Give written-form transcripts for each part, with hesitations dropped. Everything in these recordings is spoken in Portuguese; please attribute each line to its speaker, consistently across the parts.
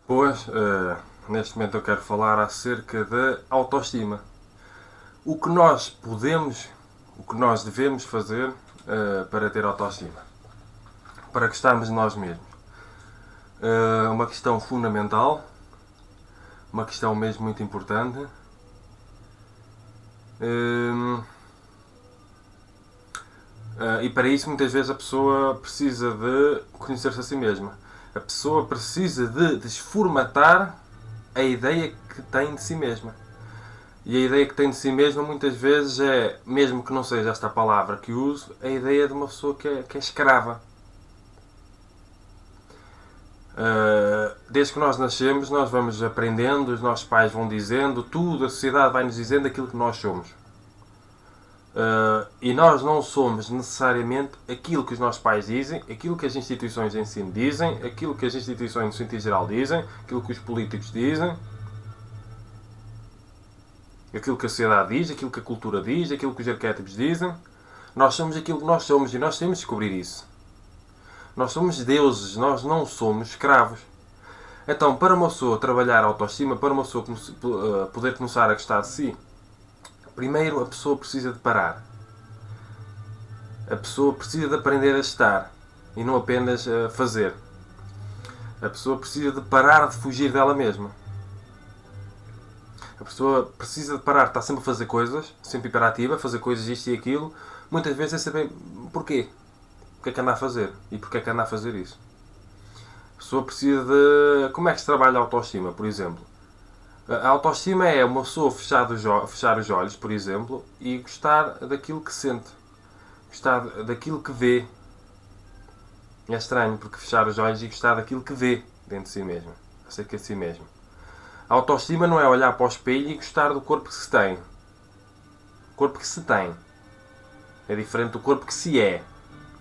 Speaker 1: Boas, neste momento eu quero falar acerca da autoestima. O que nós podemos, o que nós devemos fazer para ter autoestima, para gostarmos de nós mesmos. Uma questão fundamental, uma questão mesmo muito importante. E para isso muitas vezes a pessoa precisa de conhecer-se a si mesma. A pessoa precisa de desformatar a ideia que tem de si mesma. E a ideia que tem de si mesma muitas vezes é, mesmo que não seja esta a palavra que uso, a ideia de uma pessoa que é escrava. Desde que nós nascemos, nós vamos aprendendo, os nossos pais vão dizendo, tudo, a sociedade vai nos dizendo aquilo que nós somos. E nós não somos necessariamente aquilo que os nossos pais dizem, aquilo que as instituições de ensino dizem, aquilo que as instituições no sentido geral dizem, aquilo que os políticos dizem, aquilo que a sociedade diz, aquilo que a cultura diz, aquilo que os arquétipos dizem. Nós somos aquilo que nós somos e nós temos de descobrir isso. Nós somos deuses, nós não somos escravos. Então, para uma pessoa trabalhar a autoestima, para uma pessoa poder começar a gostar de si, primeiro a pessoa precisa de parar. A pessoa precisa de aprender a estar e não apenas a fazer. A pessoa precisa de parar de fugir dela mesma. A pessoa precisa de parar de estar sempre a fazer coisas, sempre hiperativa, a fazer coisas isto e aquilo. Muitas vezes é saber porquê. O que é que anda a fazer? E porquê é que anda a fazer isso? A pessoa precisa de... Como é que se trabalha a autoestima, por exemplo? A autoestima é uma pessoa fechar os olhos, por exemplo, e gostar daquilo que sente. Gostar daquilo que vê. É estranho, porque fechar os olhos e gostar daquilo que vê dentro de si mesmo. Acerca de si mesmo. A autoestima não é olhar para o espelho e gostar do corpo que se tem. O corpo que se tem é diferente do corpo que se é.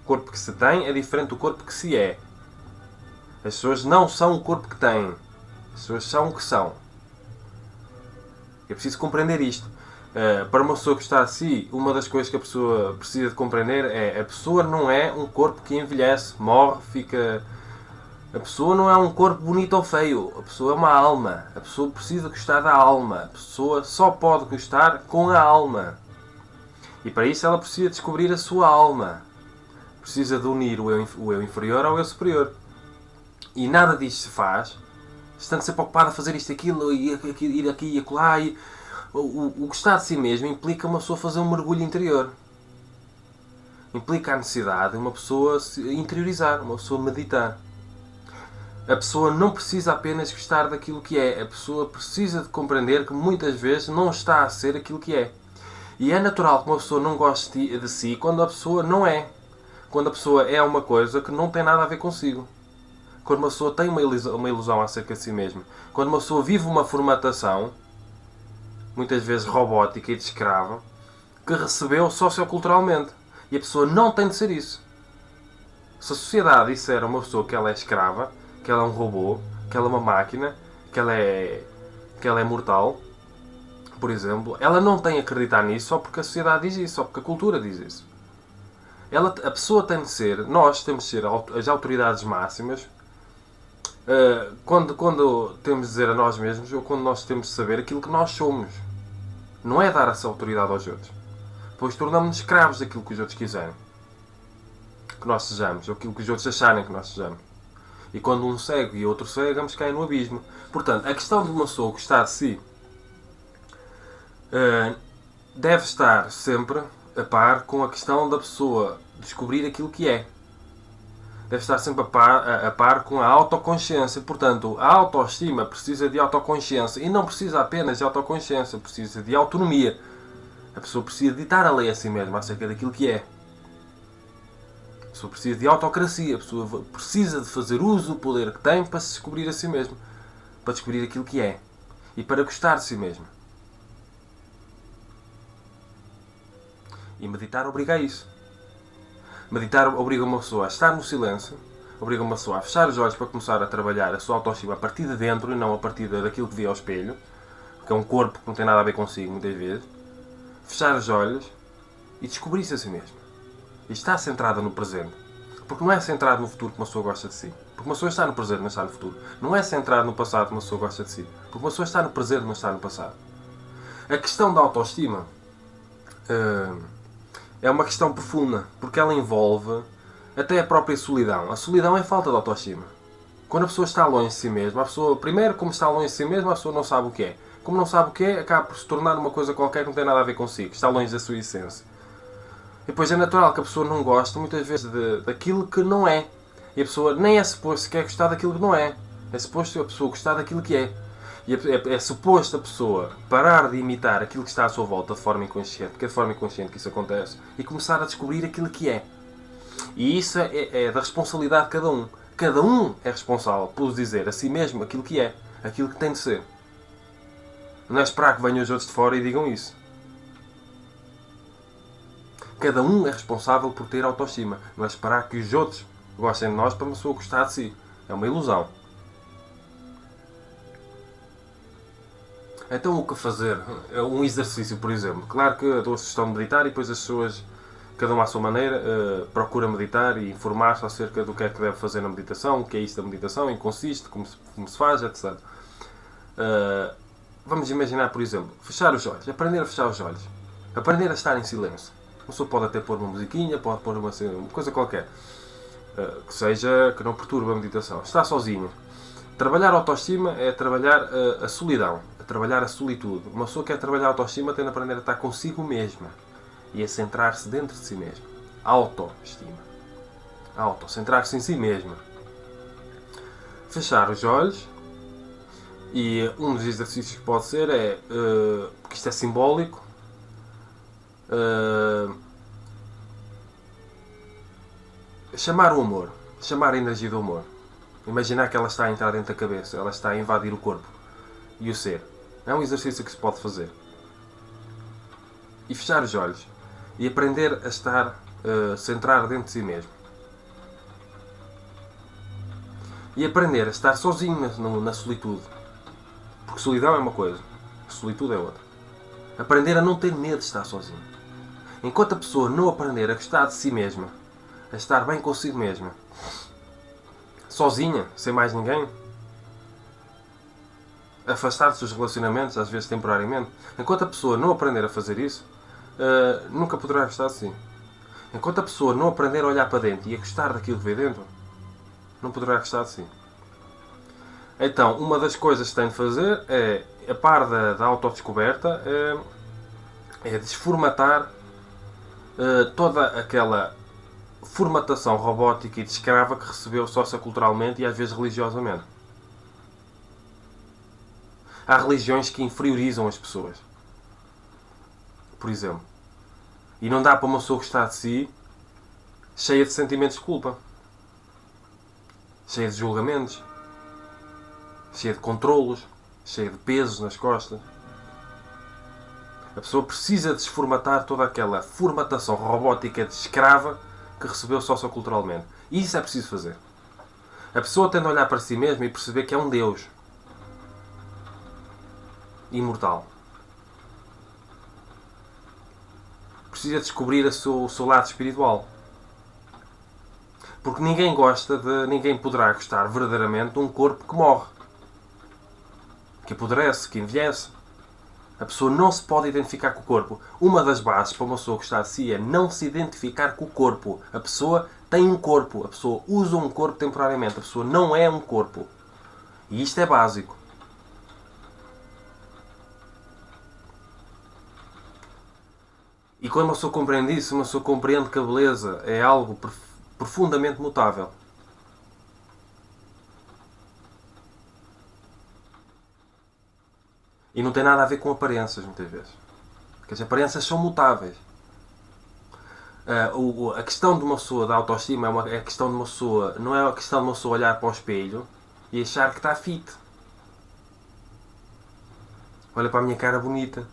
Speaker 1: O corpo que se tem é diferente do corpo que se é. As pessoas não são o corpo que têm. As pessoas são o que são. É preciso compreender isto. Para uma pessoa gostar de si, uma das coisas que a pessoa precisa de compreender é a pessoa não é um corpo que envelhece, morre, fica... A pessoa não é um corpo bonito ou feio. A pessoa é uma alma. A pessoa precisa gostar da alma. A pessoa só pode gostar com a alma. E para isso ela precisa descobrir a sua alma. Precisa de unir o eu inferior ao eu superior. E nada disto se faz estando sempre ocupado a fazer isto, aquilo, e ir aqui e acolá. O gostar de si mesmo implica uma pessoa fazer um mergulho interior. Implica a necessidade de uma pessoa se interiorizar, uma pessoa meditar. A pessoa não precisa apenas gostar daquilo que é. A pessoa precisa de compreender que muitas vezes não está a ser aquilo que é. E é natural que uma pessoa não goste de si quando a pessoa não é. Quando a pessoa é uma coisa que não tem nada a ver consigo. Quando uma pessoa tem uma ilusão acerca de si mesma. Quando uma pessoa vive uma formatação, muitas vezes robótica e de escrava, que recebeu socioculturalmente. E a pessoa não tem de ser isso. Se a sociedade disser a uma pessoa que ela é escrava, que ela é um robô, que ela é uma máquina, que ela é mortal, por exemplo, ela não tem a acreditar nisso só porque a sociedade diz isso, só porque a cultura diz isso. A pessoa tem de ser, nós temos de ser as autoridades máximas quando temos de dizer a nós mesmos ou quando nós temos de saber aquilo que nós somos. Não é dar essa autoridade aos outros. Pois tornamos-nos escravos daquilo que os outros quiserem que nós sejamos, ou aquilo que os outros acharem que nós sejamos. E quando um segue e outro segue, ambos caem no abismo. Portanto, a questão de uma pessoa gostar de si deve estar sempre a par com a questão da pessoa descobrir aquilo que é. Deve estar sempre a par com a autoconsciência. Portanto, a autoestima precisa de autoconsciência. E não precisa apenas de autoconsciência, precisa de autonomia. A pessoa precisa ditar a lei a si mesma acerca daquilo que é. A pessoa precisa de autocracia. A pessoa precisa de fazer uso do poder que tem para se descobrir a si mesma. Para descobrir aquilo que é. E para gostar de si mesma. E meditar obriga a isso. Meditar obriga uma pessoa a estar no silêncio, obriga uma pessoa a fechar os olhos para começar a trabalhar a sua autoestima a partir de dentro e não a partir daquilo que vê ao espelho, porque é um corpo que não tem nada a ver consigo, muitas vezes. Fechar os olhos e descobrir-se a si mesmo. E estar centrada no presente. Porque não é centrado no futuro que uma pessoa gosta de si. Porque uma pessoa está no presente, não está no futuro. Não é centrado no passado que uma pessoa gosta de si. Porque uma pessoa está no presente, não está no passado. A questão da autoestima é uma questão profunda. Porque ela envolve até a própria solidão. A solidão é falta de autoestima. Quando a pessoa está longe de si mesma, a pessoa, primeiro, como está longe de si mesma, a pessoa não sabe o que é. Como não sabe o que é, acaba por se tornar uma coisa qualquer que não tem nada a ver consigo. Está longe da sua essência. E depois é natural que a pessoa não goste, muitas vezes, daquilo que não é. E a pessoa nem é suposto sequer gostar daquilo que não é. É suposto a pessoa gostar daquilo que é. E é suposto a pessoa parar de imitar aquilo que está à sua volta de forma inconsciente, porque é de forma inconsciente que isso acontece, e começar a descobrir aquilo que é. E isso é da responsabilidade de cada um. Cada um é responsável por dizer a si mesmo aquilo que é, aquilo que tem de ser. Não é esperar que venham os outros de fora e digam isso. Cada um é responsável por ter autoestima. Não é esperar que os outros gostem de nós para uma pessoa gostar de si. É uma ilusão. Então o que fazer? É um exercício, por exemplo. Claro que eu dou a sugestão de meditar e depois as pessoas, cada uma à sua maneira, procura meditar e informar-se acerca do que é que deve fazer na meditação, o que é isso da meditação, em que consiste, como se faz, etc. Vamos imaginar, por exemplo, fechar os olhos, aprender a fechar os olhos, aprender a estar em silêncio. A pessoa pode até pôr uma musiquinha, pode pôr uma coisa qualquer, que não perturbe a meditação. Está sozinho. Trabalhar a autoestima é trabalhar a solidão, é trabalhar a solitude. Uma pessoa que quer trabalhar a autoestima tem de aprender a estar consigo mesma e a centrar-se dentro de si mesma. Autoestima. Centrar-se em si mesma. Fechar os olhos. E um dos exercícios que pode ser é, porque isto é simbólico, chamar o amor, chamar a energia do amor. Imaginar que ela está a entrar dentro da cabeça, ela está a invadir o corpo e o ser. É um exercício que se pode fazer. E fechar os olhos. E aprender a estar, centrar dentro de si mesmo. E aprender a estar sozinho na solitude. Porque solidão é uma coisa, solitude é outra. Aprender a não ter medo de estar sozinho. Enquanto a pessoa não aprender a gostar de si mesma, a estar bem consigo mesma, sozinha, sem mais ninguém, afastar-se dos relacionamentos, às vezes temporariamente, enquanto a pessoa não aprender a fazer isso, nunca poderá gostar de si. Enquanto a pessoa não aprender a olhar para dentro e a gostar daquilo que vê dentro, não poderá gostar de si. Então, uma das coisas que tem de fazer é, a par da autodescoberta, é desformatar toda aquela formatação robótica e de escrava que recebeu socioculturalmente e às vezes religiosamente. Há religiões que inferiorizam as pessoas. Por exemplo. E não dá para uma pessoa gostar de si cheia de sentimentos de culpa. Cheia de julgamentos. Cheia de controlos. Cheia de pesos nas costas. A pessoa precisa desformatar toda aquela formatação robótica de escrava que recebeu socioculturalmente. E isso é preciso fazer. A pessoa tem de olhar para si mesma e perceber que é um Deus. Imortal. Precisa descobrir o seu lado espiritual. Porque ninguém poderá gostar verdadeiramente de um corpo que morre. Que apodrece, que envelhece. A pessoa não se pode identificar com o corpo. Uma das bases para uma pessoa gostar de si é não se identificar com o corpo. A pessoa tem um corpo. A pessoa usa um corpo temporariamente. A pessoa não é um corpo. E isto é básico. E quando uma pessoa compreende isso, uma pessoa compreende que a beleza é algo profundamente mutável. E não tem nada a ver com aparências, muitas vezes. Porque as aparências são mutáveis. A questão de uma pessoa da autoestima é a questão de uma pessoa, não é a questão de uma pessoa olhar para o espelho e achar que está fit. Olha para a minha cara bonita,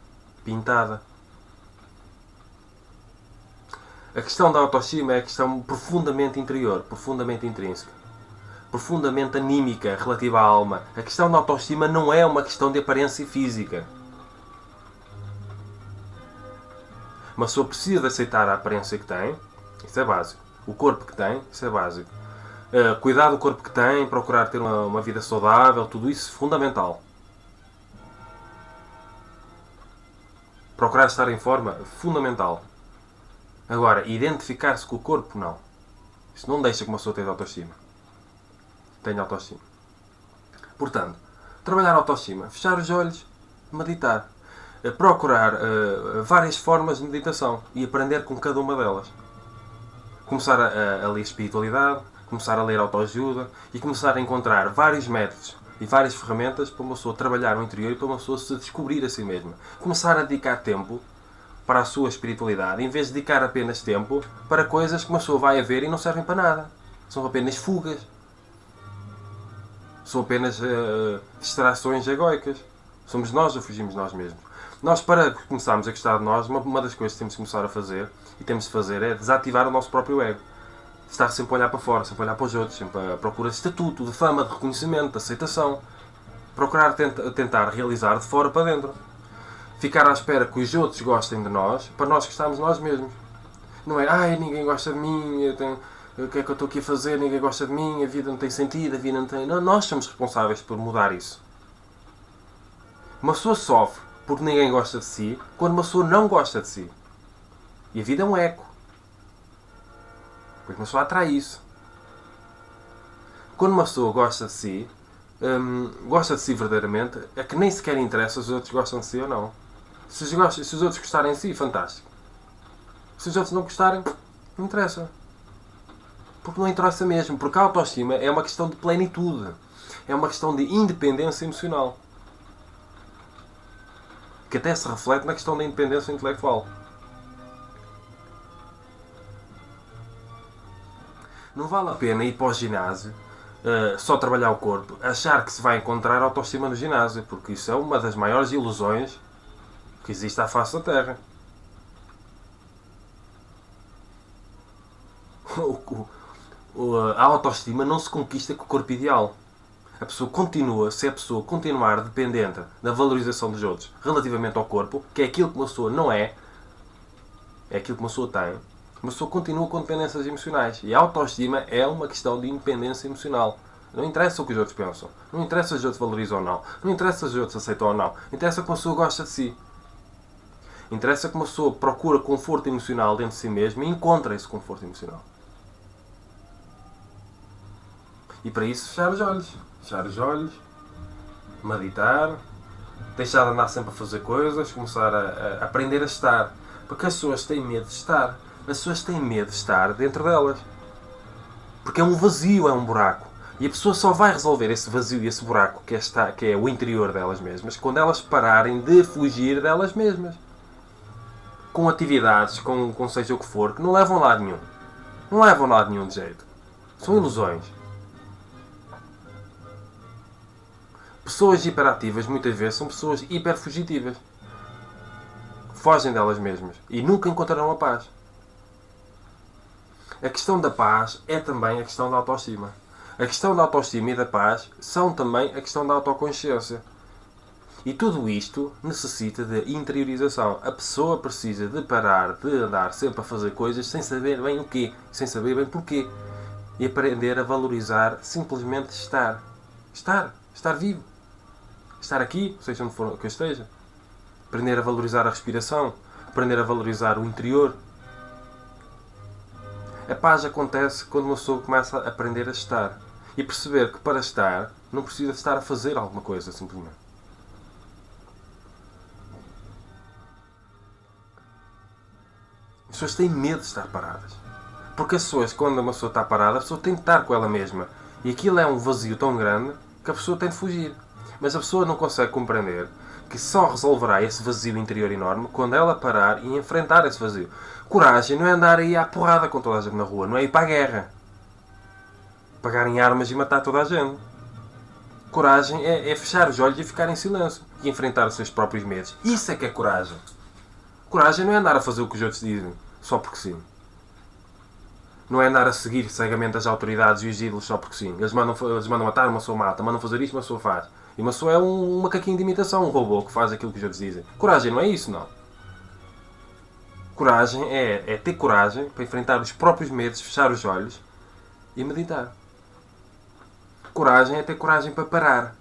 Speaker 1: pintada. A questão da autoestima é a questão profundamente interior, profundamente intrínseca, profundamente anímica relativa à alma. A questão da autoestima não é uma questão de aparência física. Uma pessoa precisa de aceitar a aparência que tem, isso é básico. O corpo que tem, isso é básico. Cuidar do corpo que tem, procurar ter uma vida saudável, tudo isso fundamental. Procurar estar em forma, fundamental. Agora, identificar-se com o corpo, não. Isso não deixa que uma pessoa tenha autoestima. Tenha autoestima. Portanto, trabalhar a autoestima, fechar os olhos, meditar. Procurar várias formas de meditação e aprender com cada uma delas. Começar a ler espiritualidade, começar a ler autoajuda e começar a encontrar vários métodos e várias ferramentas para uma pessoa trabalhar no interior e para uma pessoa se descobrir a si mesma. Começar a dedicar tempo para a sua espiritualidade, em vez de dedicar apenas tempo para coisas que uma pessoa vai a ver e não servem para nada. São apenas fugas. São apenas distrações egóicas. Somos nós a fugirmos de nós mesmos. Nós, para começarmos a gostar de nós, uma das coisas que temos que começar a fazer, e temos de fazer, é desativar o nosso próprio ego. Estar sempre a olhar para fora, sempre a olhar para os outros, sempre à procura de estatuto, de fama, de reconhecimento, de aceitação. Procurar tentar realizar de fora para dentro. Ficar à espera que os outros gostem de nós, para nós gostarmos de nós mesmos. Não é, ai, ninguém gosta de mim, o que é que eu estou aqui a fazer, ninguém gosta de mim, a vida não tem sentido, a vida não tem... Não, nós somos responsáveis por mudar isso. Uma pessoa sofre porque ninguém gosta de si, quando uma pessoa não gosta de si. E a vida é um eco. Porque uma pessoa atrai isso. Quando uma pessoa gosta de si, gosta de si verdadeiramente, é que nem sequer interessa se os outros gostam de si ou não. Se os outros gostarem de si, fantástico. Se os outros não gostarem, não interessa. Porque não interessa mesmo. Porque a autoestima é uma questão de plenitude. É uma questão de independência emocional. Que até se reflete na questão da independência intelectual. Não vale a pena ir para o ginásio, só trabalhar o corpo, achar que se vai encontrar autoestima no ginásio, porque isso é uma das maiores ilusões que existe à face da Terra. A autoestima não se conquista com o corpo ideal. A pessoa continua, se a pessoa continuar dependente da valorização dos outros relativamente ao corpo, que é aquilo que uma pessoa não é aquilo que uma pessoa tem, uma pessoa continua com dependências emocionais. E a autoestima é uma questão de independência emocional. Não interessa o que os outros pensam. Não interessa se os outros valorizam ou não. Não interessa se os outros aceitam ou não. Interessa que uma pessoa gosta de si. Interessa que uma pessoa procura conforto emocional dentro de si mesma e encontra esse conforto emocional. E para isso, fechar os olhos. Fechar os olhos, meditar, deixar de andar sempre a fazer coisas, começar a aprender a estar. Porque as pessoas têm medo de estar. As pessoas têm medo de estar dentro delas. Porque é um vazio, é um buraco. E a pessoa só vai resolver esse vazio e esse buraco que é o interior delas mesmas quando elas pararem de fugir delas mesmas. Com atividades, com seja o que for, que não levam a lado nenhum. Não levam a lado nenhum de jeito. São ilusões. Pessoas hiperativas muitas vezes são pessoas hiperfugitivas. Fogem delas mesmas e nunca encontrarão a paz. A questão da paz é também a questão da autoestima. A questão da autoestima e da paz são também a questão da autoconsciência. E tudo isto necessita de interiorização. A pessoa precisa de parar de andar sempre a fazer coisas sem saber bem o quê, sem saber bem porquê. E aprender a valorizar simplesmente estar. Estar vivo. Estar aqui, seja onde for que eu esteja. Aprender a valorizar a respiração. Aprender a valorizar o interior. A paz acontece quando uma pessoa começa a aprender a estar. E perceber que para estar, não precisa estar a fazer alguma coisa, simplesmente. As pessoas têm medo de estar paradas. Porque as pessoas, quando uma pessoa está parada, a pessoa tem de estar com ela mesma. E aquilo é um vazio tão grande que a pessoa tem de fugir. Mas a pessoa não consegue compreender que só resolverá esse vazio interior enorme quando ela parar e enfrentar esse vazio. Coragem não é andar aí à porrada com toda a gente na rua, não é ir para a guerra. Pegarem armas e matar toda a gente. Coragem é fechar os olhos e ficar em silêncio e enfrentar os seus próprios medos. Isso é que é coragem. Coragem não é andar a fazer o que os outros dizem, só porque sim. Não é andar a seguir cegamente as autoridades e os ídolos só porque sim. Eles mandam matar, uma pessoa mata. Mandam fazer isto, uma pessoa faz. E uma pessoa é um macaquinho de imitação, um robô que faz aquilo que os outros dizem. Coragem não é isso, não. Coragem é ter coragem para enfrentar os próprios medos, fechar os olhos e meditar. coragem é ter coragem para parar.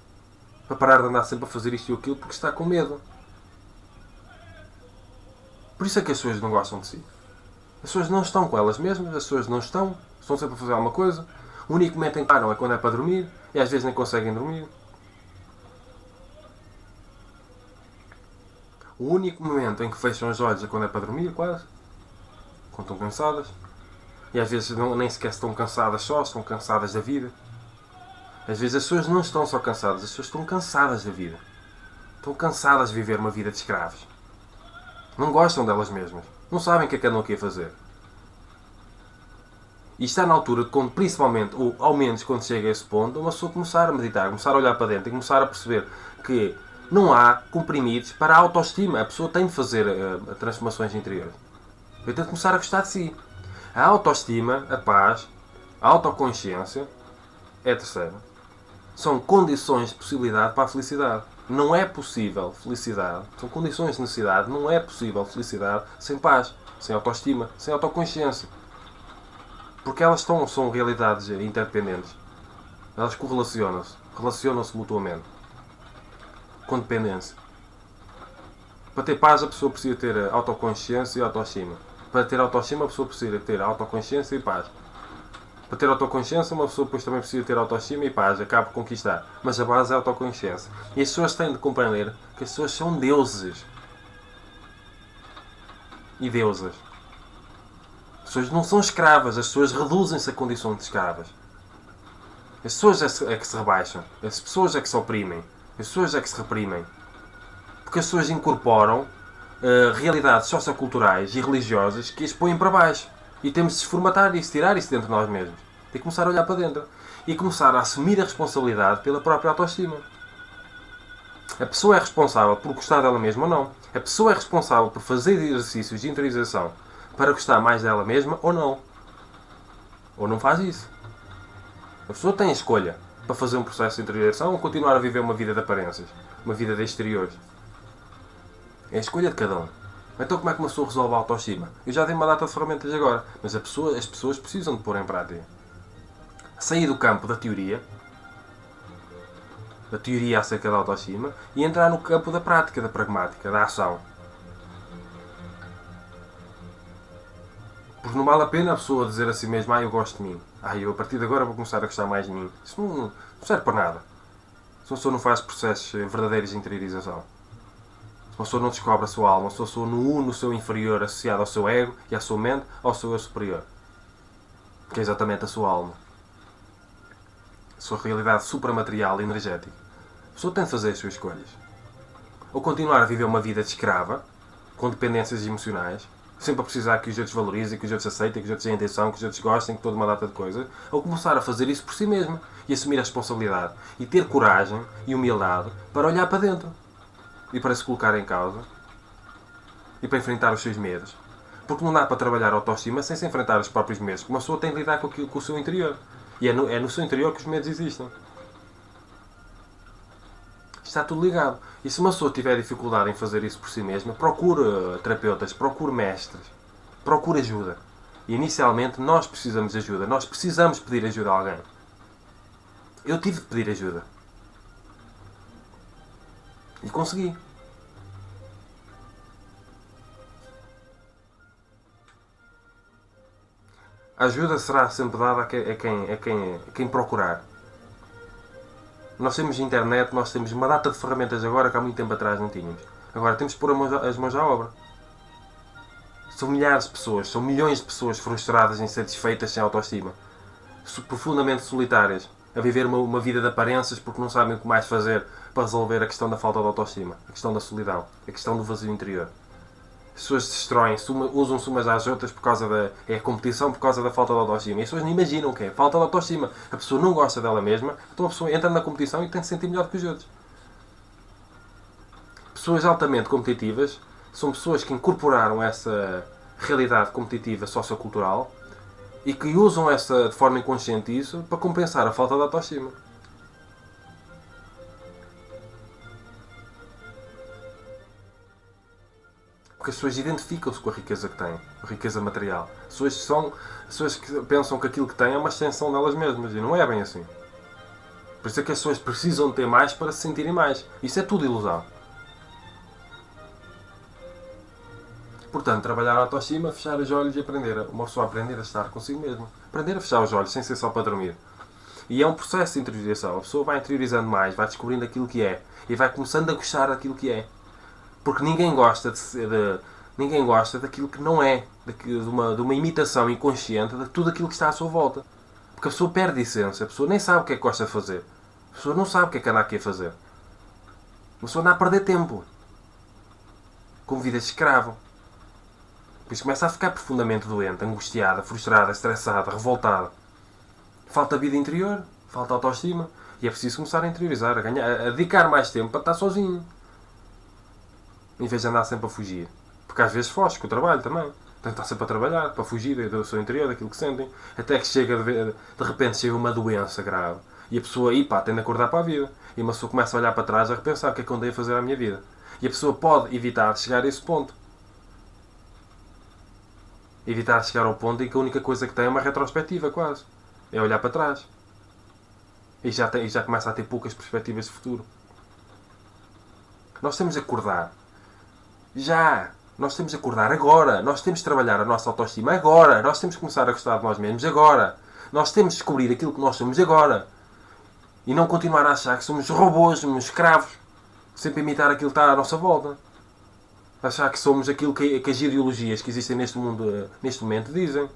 Speaker 1: Para parar de andar sempre a fazer isto e aquilo porque está com medo. Por isso é que as pessoas não gostam de si. As pessoas não estão com elas mesmas, as pessoas não estão sempre a fazer alguma coisa. O único momento em que param é quando é para dormir e às vezes nem conseguem dormir. O único momento em que fecham os olhos é quando é para dormir, quase. Quando estão cansadas. E às vezes nem sequer estão cansadas só, estão cansadas da vida. Às vezes as pessoas não estão só cansadas, as pessoas estão cansadas da vida. Estão cansadas de viver uma vida de escravos. Não gostam delas mesmas. Não sabem o que é que andam aqui a fazer. E está na altura de quando, principalmente, ou ao menos quando chega a esse ponto, uma pessoa começar a meditar, começar a olhar para dentro e começar a perceber que não há comprimidos para a autoestima. A pessoa tem de fazer transformações interiores. Eu tenho de começar a gostar de si. A autoestima, a paz, a autoconsciência é a terceira. São condições de possibilidade para a felicidade. Não é possível felicidade. São condições de necessidade. Não é possível felicidade sem paz, sem autoestima, sem autoconsciência. Porque elas são realidades interdependentes. Elas correlacionam-se. Relacionam-se mutuamente. Com dependência. Para ter paz, a pessoa precisa ter autoconsciência e autoestima. Para ter autoestima, a pessoa precisa ter autoconsciência e paz. Para ter autoconsciência, uma pessoa depois também precisa ter autoestima e paz. Acaba por conquistar. Mas a base é a autoconsciência. E as pessoas têm de compreender que as pessoas são deuses. E deusas. As pessoas não são escravas. As pessoas reduzem-se a condição de escravas. As pessoas é que se rebaixam. As pessoas é que se oprimem. As pessoas é que se reprimem. Porque as pessoas incorporam realidades socioculturais e religiosas que as põem para baixo. E temos de desformatar isso, tirar isso dentro de nós mesmos. Tem que começar a olhar para dentro. E começar a assumir a responsabilidade pela própria autoestima. A pessoa é responsável por gostar dela mesma ou não. A pessoa é responsável por fazer exercícios de interiorização para gostar mais dela mesma ou não. Ou não faz isso. A pessoa tem a escolha para fazer um processo de interiorização ou continuar a viver uma vida de aparências. Uma vida de exteriores. É a escolha de cada um. Então como é que uma pessoa resolve a autoestima? Eu já dei uma data de ferramentas agora, mas as pessoas precisam de pôr em prática. Sair do campo da teoria acerca da autoestima, e entrar no campo da prática, da pragmática, da ação. Porque não vale a pena a pessoa dizer a si mesma: eu gosto de mim. Eu a partir de agora vou começar a gostar mais de mim. Isso não serve para nada. Se uma pessoa não faz processos verdadeiros de interiorização. Se uma pessoa não descobre a sua alma, se uma pessoa não une o seu inferior associado ao seu ego e à sua mente, ao seu eu superior. Que é exatamente a sua alma. A sua realidade supramaterial e energética. A pessoa tem de fazer as suas escolhas. Ou continuar a viver uma vida de escrava, com dependências emocionais, sempre a precisar que os outros valorizem, que os outros aceitem, que os outros tenham atenção, que os outros gostem, que toda uma data de coisas. Ou começar a fazer isso por si mesma e assumir a responsabilidade. E ter coragem e humildade para olhar para dentro. E para se colocar em causa. E para enfrentar os seus medos. Porque não dá para trabalhar a autoestima sem se enfrentar os próprios medos. Porque uma pessoa tem de lidar com o seu interior. E é no seu interior que os medos existem. Está tudo ligado. E se uma pessoa tiver dificuldade em fazer isso por si mesma, procure terapeutas, procure mestres, procure ajuda. E inicialmente nós precisamos de ajuda. Nós precisamos pedir ajuda a alguém. Eu tive de pedir ajuda. E consegui. A ajuda será sempre dada a quem procurar. Nós temos internet, nós temos uma data de ferramentas agora que há muito tempo atrás não tínhamos. Agora temos de pôr as mãos à obra. São milhares de pessoas, são milhões de pessoas frustradas, insatisfeitas, sem autoestima. Profundamente solitárias. A viver uma vida de aparências porque não sabem o que mais fazer para resolver a questão da falta de autoestima. A questão da solidão. A questão do vazio interior. As pessoas se destroem-se, usam-se umas às outras por causa é a competição por causa da falta de autoestima. E as pessoas não imaginam o que é. Falta de autoestima. A pessoa não gosta dela mesma, então a pessoa entra na competição e tem de se sentir melhor que os outros. Pessoas altamente competitivas são pessoas que incorporaram essa realidade competitiva sociocultural e que usam essa de forma inconsciente isso para compensar a falta de autoestima. Porque as pessoas identificam-se com a riqueza que têm, a riqueza material. As pessoas que pensam que aquilo que têm é uma extensão delas mesmas e não é bem assim. Por isso é que as pessoas precisam ter mais para se sentirem mais. Isso é tudo ilusão. Portanto, trabalhar a autoestima, fechar os olhos e aprender. Uma pessoa aprender a estar consigo mesmo. Aprender a fechar os olhos, sem ser só para dormir. E é um processo de interiorização. A pessoa vai interiorizando mais, vai descobrindo aquilo que é. E vai começando a gostar daquilo que é. Porque ninguém gosta ninguém gosta daquilo que não é. De uma imitação inconsciente de tudo aquilo que está à sua volta. Porque a pessoa perde a essência. A pessoa nem sabe o que é que gosta de fazer. A pessoa não sabe o que é que anda aqui a fazer. A pessoa anda a perder tempo. Com vida de escravo. Depois começa a ficar profundamente doente, angustiada, frustrada, estressada, revoltada. Falta vida interior, falta autoestima. E é preciso começar a interiorizar, a dedicar mais tempo para estar sozinho. Em vez de andar sempre a fugir. Porque às vezes foge com o trabalho também. Tem que estar sempre a trabalhar, para fugir do seu interior, daquilo que sentem. Até que chega, de repente, chega uma doença grave. E a pessoa, tem de acordar para a vida. E uma pessoa começa a olhar para trás a repensar o que é que eu andei a fazer à minha vida. E a pessoa pode evitar chegar a esse ponto. Evitar chegar ao ponto em que a única coisa que tem é uma retrospectiva, quase. É olhar para trás. E já começa a ter poucas perspectivas de futuro. Nós temos de acordar. Já! Nós temos de acordar agora. Nós temos de trabalhar a nossa autoestima agora. Nós temos de começar a gostar de nós mesmos agora. Nós temos de descobrir aquilo que nós somos agora. E não continuar a achar que somos robôs, somos escravos. Sempre imitar aquilo que está à nossa volta. Achar que somos aquilo que as ideologias que existem neste mundo, neste momento, dizem.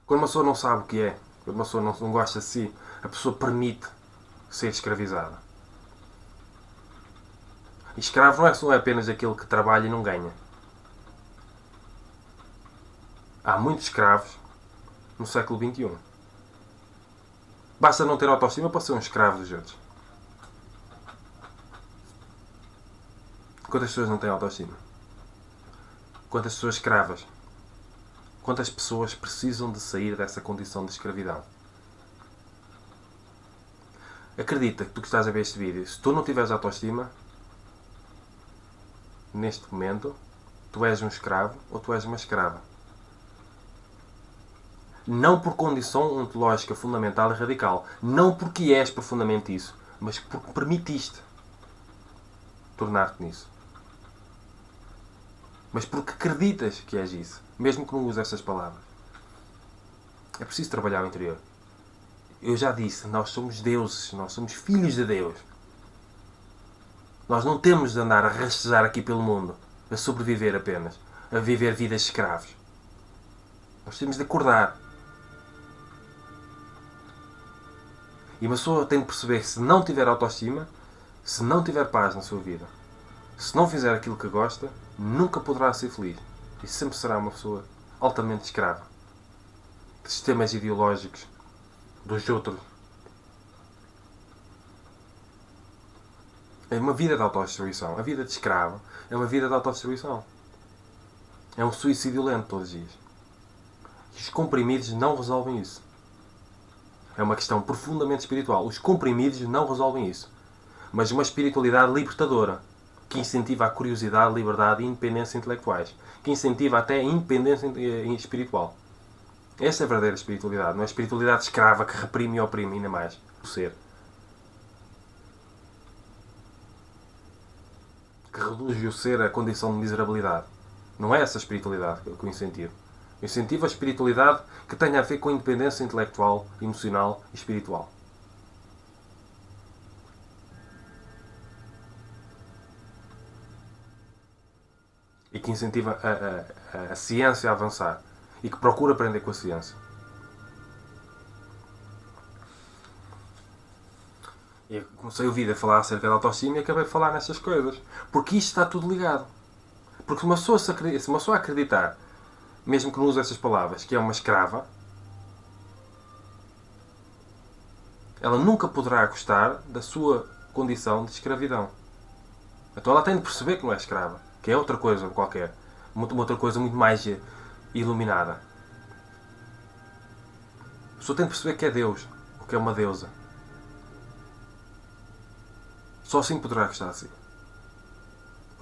Speaker 1: Quando uma pessoa não sabe o que é, quando uma pessoa não gosta de si, a pessoa permite ser escravizada. E escravo não é apenas aquele que trabalha e não ganha. Há muitos escravos no século XXI. Basta não ter autoestima para ser um escravo dos outros. Quantas pessoas não têm autoestima? Quantas pessoas escravas? Quantas pessoas precisam de sair dessa condição de escravidão? Acredita que tu que estás a ver este vídeo, se tu não tiveres autoestima, neste momento, tu és um escravo ou tu és uma escrava. Não por condição ontológica fundamental e radical. Não porque és profundamente isso, mas porque permitiste tornar-te nisso. Mas porque acreditas que és isso, mesmo que não uses essas palavras. É preciso trabalhar o interior. Eu já disse, nós somos deuses, nós somos filhos de Deus. Nós não temos de andar a rastejar aqui pelo mundo, a sobreviver apenas, a viver vidas de escravos. Nós temos de acordar. E uma pessoa tem de perceber que se não tiver autoestima, se não tiver paz na sua vida, se não fizer aquilo que gosta, nunca poderá ser feliz. E sempre será uma pessoa altamente escrava. De sistemas ideológicos, dos outros. É uma vida de autodestruição. A vida de escravo é uma vida de autodestruição. É um suicídio lento todos os dias. E os comprimidos não resolvem isso. É uma questão profundamente espiritual. Os comprimidos não resolvem isso. Mas uma espiritualidade libertadora, que incentiva a curiosidade, a liberdade e a independência intelectuais. Que incentiva até a independência espiritual. Essa é a verdadeira espiritualidade. Não é a espiritualidade escrava que reprime e oprime ainda mais o ser. Que reduz o ser à condição de miserabilidade. Não é essa a espiritualidade que eu incentivo. Eu incentivo a espiritualidade que tenha a ver com a independência intelectual, emocional e espiritual. E que incentiva a ciência a avançar. E que procura aprender com a ciência. Eu comecei o vídeo a falar acerca da autoestima e acabei de falar nessas coisas. Porque isto está tudo ligado. Porque se uma pessoa acreditar, mesmo que não use essas palavras, que é uma escrava, ela nunca poderá gostar da sua condição de escravidão. Então ela tem de perceber que não é escrava. Que é outra coisa qualquer. Uma outra coisa muito mais iluminada. A pessoa tem de perceber que é Deus. Ou que é uma deusa. Só assim poderá gostar de si.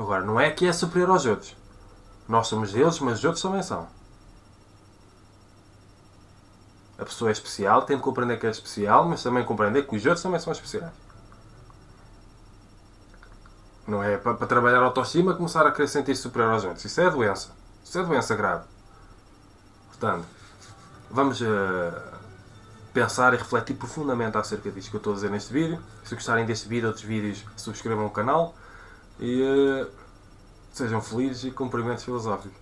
Speaker 1: Agora, não é que é superior aos outros. Nós somos deles, mas os outros também são. A pessoa é especial, tem de compreender que é especial, mas também compreender que os outros também são especiais. Não é para trabalhar a autoestima começar a querer sentir-se superior aos outros. Isso é doença. Isso é doença grave. Portanto, vamos pensar e refletir profundamente acerca disto que eu estou a dizer neste vídeo. Se gostarem deste vídeo ou outros vídeos, subscrevam o canal e sejam felizes e cumprimentos filosóficos.